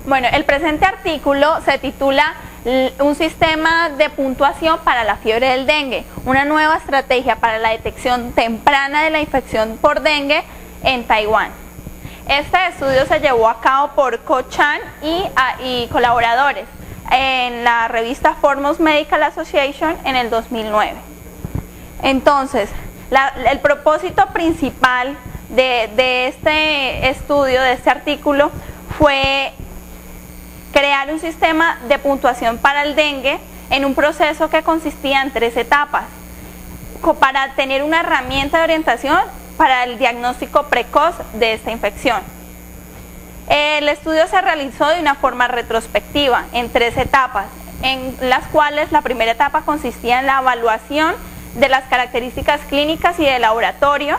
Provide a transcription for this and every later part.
Bueno, el presente artículo se titula Un sistema de puntuación para la fiebre del dengue, una nueva estrategia para la detección temprana de la infección por dengue en Taiwán. Este estudio se llevó a cabo por Ko Chan y colaboradores en la revista Foremost Medical Association en el 2009. Entonces, el propósito principal de este estudio, de este artículo, fue crear un sistema de puntuación para el dengue en un proceso que consistía en 3 etapas, para tener una herramienta de orientación para el diagnóstico precoz de esta infección. El estudio se realizó de una forma retrospectiva en 3 etapas, en las cuales la primera etapa consistía en la evaluación de las características clínicas y de laboratorio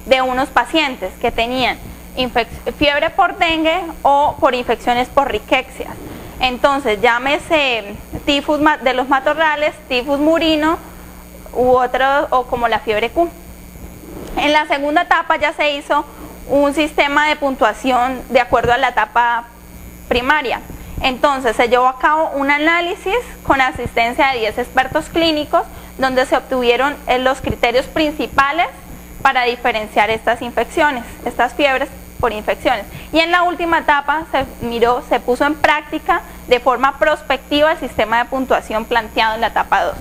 de unos pacientes que tenían fiebre por dengue o por infecciones por riquecias. Entonces, llámese tifus de los matorrales, tifus murino u otro, o como la fiebre Q. En la segunda etapa ya se hizo un sistema de puntuación de acuerdo a la etapa primaria. Entonces, se llevó a cabo un análisis con asistencia de 10 expertos clínicos, donde se obtuvieron los criterios principales para diferenciar estas infecciones, estas fiebres por infecciones. Y en la última etapa se puso en práctica de forma prospectiva el sistema de puntuación planteado en la etapa 2.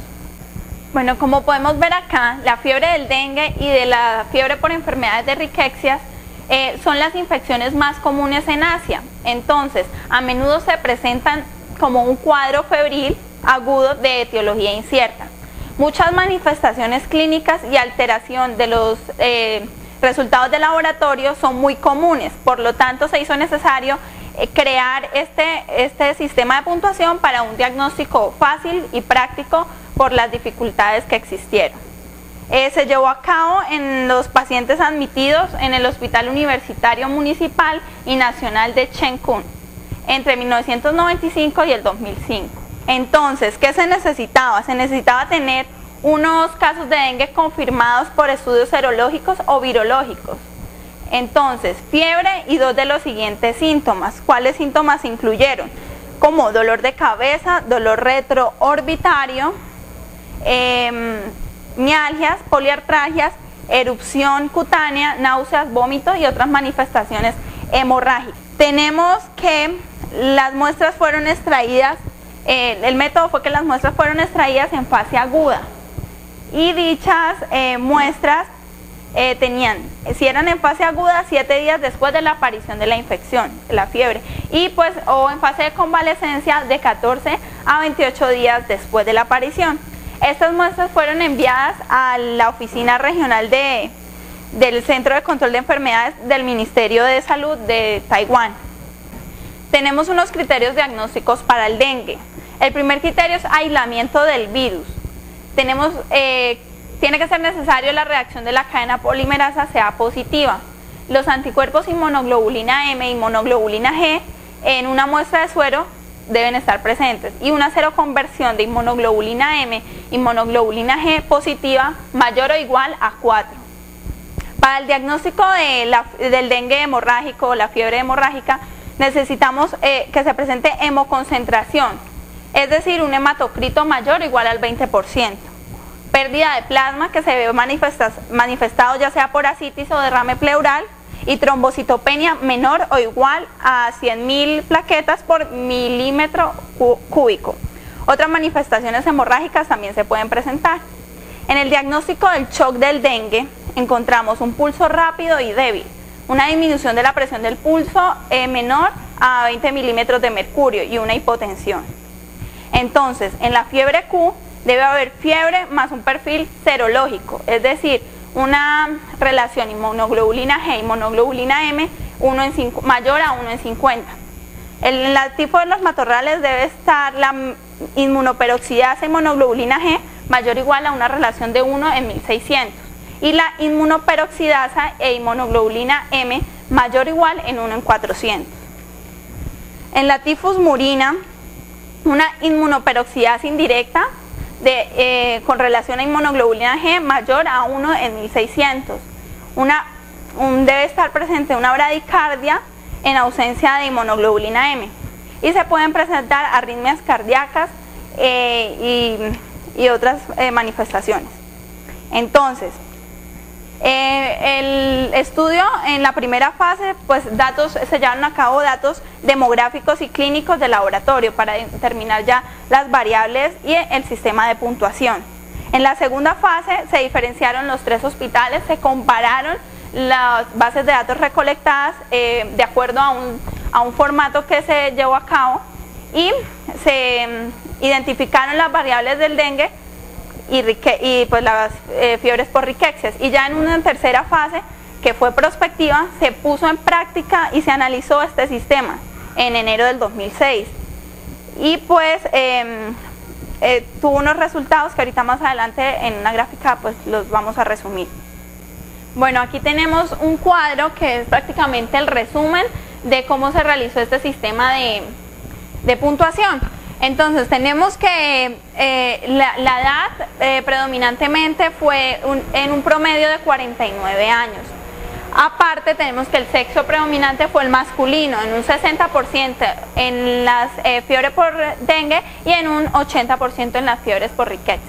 Bueno, como podemos ver acá, la fiebre del dengue y de la fiebre por enfermedades de riquecias son las infecciones más comunes en Asia. Entonces, a menudo se presentan como un cuadro febril agudo de etiología incierta. Muchas manifestaciones clínicas y alteración de los resultados de laboratorio son muy comunes, por lo tanto se hizo necesario crear este sistema de puntuación para un diagnóstico fácil y práctico por las dificultades que existieron. Se llevó a cabo en los pacientes admitidos en el Hospital Universitario Municipal y Nacional de Cheng Kung entre 1995 y el 2005. Entonces, ¿qué se necesitaba? Se necesitaba tener unos casos de dengue confirmados por estudios serológicos o virológicos. Entonces, fiebre y 2 de los siguientes síntomas. ¿Cuáles síntomas incluyeron? Como dolor de cabeza, dolor retroorbitario, mialgias, poliartralgias, erupción cutánea, náuseas, vómitos y otras manifestaciones hemorrágicas. Tenemos que las muestras fueron extraídas, el método fue que las muestras fueron extraídas en fase aguda, y dichas muestras si eran en fase aguda, 7 días después de la aparición de la infección, la fiebre, y o en fase de convalecencia de 14 a 28 días después de la aparición. Estas muestras fueron enviadas a la oficina regional del Centro de Control de Enfermedades del Ministerio de Salud de Taiwán. Tenemos unos criterios diagnósticos para el dengue. El primer criterio es aislamiento del virus. Tiene que ser necesario la reacción de la cadena polimerasa sea positiva. Los anticuerpos inmunoglobulina M y inmunoglobulina G en una muestra de suero deben estar presentes, y una seroconversión de inmunoglobulina M, inmunoglobulina G positiva mayor o igual a 4. Para el diagnóstico del dengue hemorrágico o la fiebre hemorrágica, necesitamos que se presente hemoconcentración, es decir, un hematocrito mayor o igual al 20%. Pérdida de plasma que se ve manifestado ya sea por ascitis o derrame pleural, y trombocitopenia menor o igual a 100.000 plaquetas por milímetro cúbico. Otras manifestaciones hemorrágicas también se pueden presentar. En el diagnóstico del shock del dengue encontramos un pulso rápido y débil, una disminución de la presión del pulso menor a 20 milímetros de mercurio y una hipotensión. Entonces, en la fiebre Q debe haber fiebre más un perfil serológico, es decir, una relación inmunoglobulina G, inmunoglobulina M mayor a 1 en 50. En el tifo de los matorrales debe estar la inmunoperoxidasa inmunoglobulina G mayor o igual a una relación de 1 en 1600. Y la inmunoperoxidasa e inmunoglobulina M mayor o igual en 1 en 400. En la tifus murina, una inmunoperoxidasa indirecta con relación a inmunoglobulina G mayor a 1 en 1600. Debe estar presente una bradicardia en ausencia de inmunoglobulina M. y se pueden presentar arritmias cardíacas y otras manifestaciones. Entonces, el estudio en la primera fase, pues se llevaron a cabo datos demográficos y clínicos de laboratorio para determinar ya las variables y el sistema de puntuación. En la segunda fase se diferenciaron los 3 hospitales, se compararon las bases de datos recolectadas de acuerdo a un formato que se llevó a cabo y se identificaron las variables del dengue y pues las fiebres por riquecias, y ya en una tercera fase que fue prospectiva se puso en práctica y se analizó este sistema en enero del 2006 y pues tuvo unos resultados que ahorita más adelante en una gráfica pues los vamos a resumir. Bueno, aquí tenemos un cuadro que es prácticamente el resumen de cómo se realizó este sistema de puntuación. Entonces tenemos que la edad predominantemente fue en un promedio de 49 años. Aparte tenemos que el sexo predominante fue el masculino, en un 60% en las fiebres por dengue y en un 80% en las fiebres por riquecias.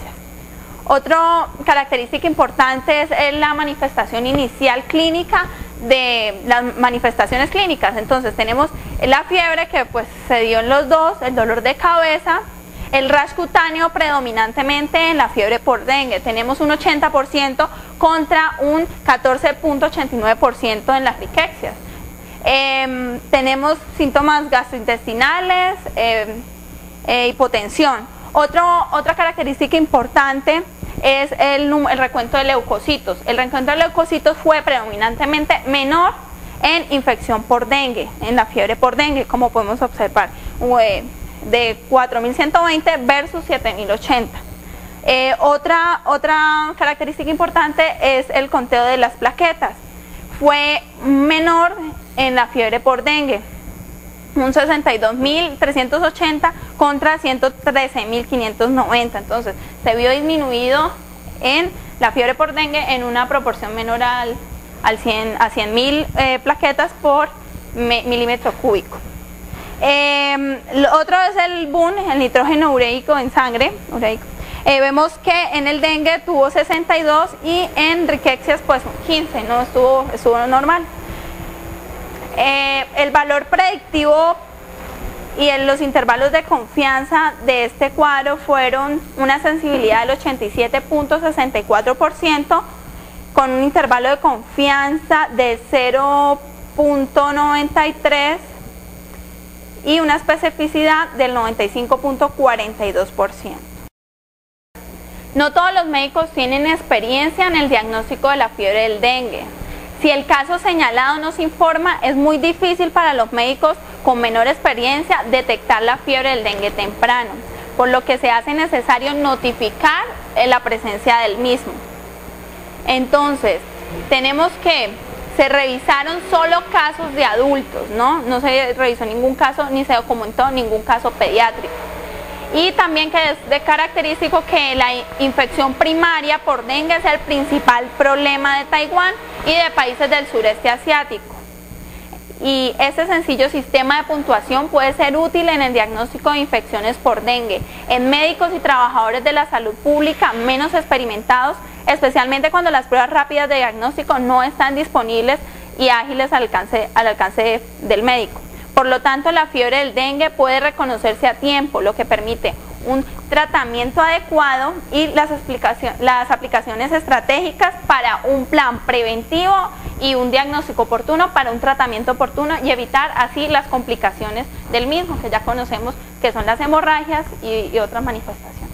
Otra característica importante es la manifestación inicial clínica de las manifestaciones clínicas. Entonces tenemos la fiebre que pues se dio en los dos, el dolor de cabeza, el rash cutáneo predominantemente en la fiebre por dengue, tenemos un 80% contra un 14.89% en las riquecias. Tenemos síntomas gastrointestinales, hipotensión. Otra característica importante es el recuento de leucocitos. El recuento de leucocitos fue predominantemente menor en infección por dengue, en la fiebre por dengue, como podemos observar, de 4.120 versus 7.080. Otra característica importante es el conteo de las plaquetas. Fue menor en la fiebre por dengue, un 62.380 contra 113.590. Entonces se vio disminuido en la fiebre por dengue en una proporción menor a 100.000 plaquetas por milímetro cúbico. Lo otro es el BUN, el nitrógeno ureico en sangre. Vemos que en el dengue tuvo 62 y en riquecias pues 15, no estuvo normal. El valor predictivo y en los intervalos de confianza de este cuadro fueron una sensibilidad del 87.64% con un intervalo de confianza de 0.93 y una especificidad del 95.42%. No todos los médicos tienen experiencia en el diagnóstico de la fiebre del dengue. Si el caso señalado no se informa, es muy difícil para los médicos con menor experiencia detectar la fiebre del dengue temprano, por lo que se hace necesario notificar la presencia del mismo. Entonces, tenemos que se revisaron solo casos de adultos, no se revisó ningún caso ni se documentó ningún caso pediátrico. Y también que es de característico que la infección primaria por dengue es el principal problema de Taiwán y de países del sureste asiático. Y este sencillo sistema de puntuación puede ser útil en el diagnóstico de infecciones por dengue en médicos y trabajadores de la salud pública menos experimentados, especialmente cuando las pruebas rápidas de diagnóstico no están disponibles y ágiles al alcance del médico. Por lo tanto, la fiebre del dengue puede reconocerse a tiempo, lo que permite un tratamiento adecuado y las aplicaciones estratégicas para un plan preventivo y un diagnóstico oportuno para un tratamiento oportuno y evitar así las complicaciones del mismo, que ya conocemos que son las hemorragias y otras manifestaciones.